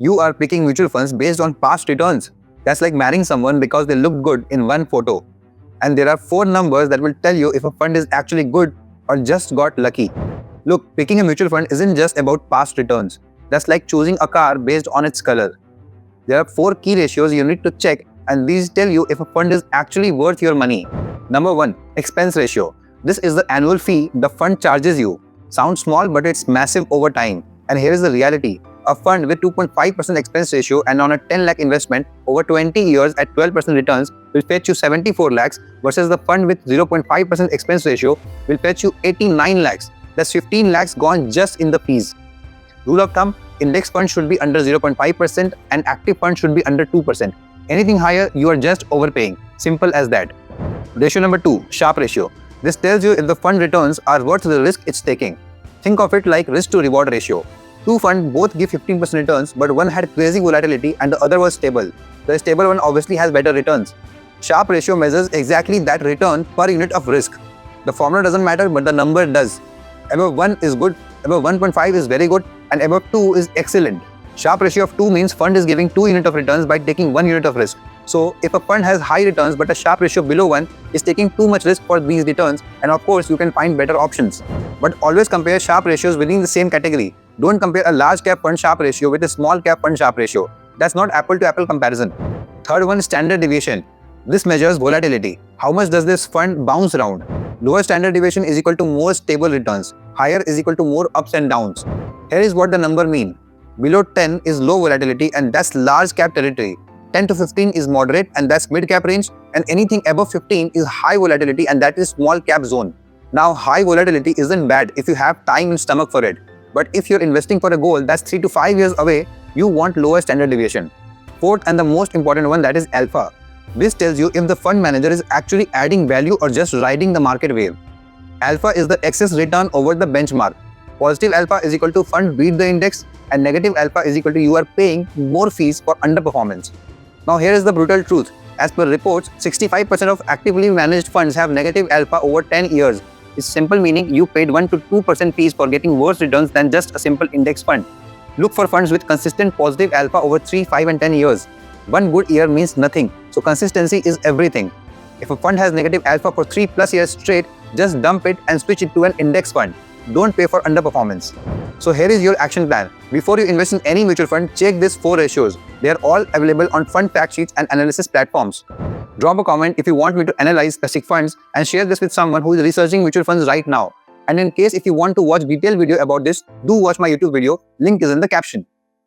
You are picking mutual funds based on past returns. That's like marrying someone because they look good in one photo. And there are 4 numbers that will tell you if a fund is actually good or just got lucky. Look, picking a mutual fund isn't just about past returns. That's like choosing a car based on its color. There are 4 key ratios you need to check, and these tell you if a fund is actually worth your money. Number 1. Expense ratio. This is the annual fee the fund charges you. Sounds small, but it's massive over time. And here is the reality. A fund with 2.5% expense ratio and on a 10 lakh investment over 20 years at 12% returns will fetch you 74 lakhs versus the fund with 0.5% expense ratio will fetch you 89 lakhs. That's 15 lakhs gone just in the fees. Rule of thumb, index fund should be under 0.5% and active fund should be under 2%. Anything higher, you are just overpaying. Simple as that. Ratio number 2, Sharpe ratio. This tells you if the fund returns are worth the risk it's taking. Think of it like risk to reward ratio. 2 funds both give 15% returns, but one had crazy volatility and the other was stable. The stable one obviously has better returns. Sharpe ratio measures exactly that return per unit of risk. The formula doesn't matter, but the number does. Above 1 is good, above 1.5 is very good, and above 2 is excellent. Sharpe ratio of 2 means fund is giving 2 units of returns by taking 1 unit of risk. So if a fund has high returns but a Sharpe ratio below 1 is taking too much risk for these returns, and of course you can find better options. But always compare Sharpe ratios within the same category. Don't compare a large cap fund Sharpe ratio with a small cap fund Sharpe ratio. That's not apple to apple comparison. Third one, standard deviation. This measures volatility. How much does this fund bounce around? Lower standard deviation is equal to more stable returns. Higher is equal to more ups and downs. Here is what the number mean. Below 10 is low volatility and that's large cap territory. 10 to 15 is moderate and that's mid cap range, and anything above 15 is high volatility and that is small cap zone. Now high volatility isn't bad if you have time and stomach for it. But if you're investing for a goal that's 3 to 5 years away, you want lower standard deviation. Fourth and the most important one, that is alpha. This tells you if the fund manager is actually adding value or just riding the market wave. Alpha is the excess return over the benchmark. Positive alpha is equal to fund beat the index, and negative alpha is equal to you are paying more fees for underperformance. Now here is the brutal truth. As per reports, 65% of actively managed funds have negative alpha over 10 years. It's simple meaning you paid 1 to 2% fees for getting worse returns than just a simple index fund. Look for funds with consistent positive alpha over 3, 5 and 10 years. One good year means nothing, so consistency is everything. If a fund has negative alpha for 3+ years straight, just dump it and switch it to an index fund. Don't pay for underperformance. So here is your action plan. Before you invest in any mutual fund, check these 4 ratios. They are all available on fund fact sheets and analysis platforms. Drop a comment if you want me to analyze specific funds and share this with someone who is researching mutual funds right now. And in case if you want to watch detailed video about this, do watch my YouTube video. Link is in the caption.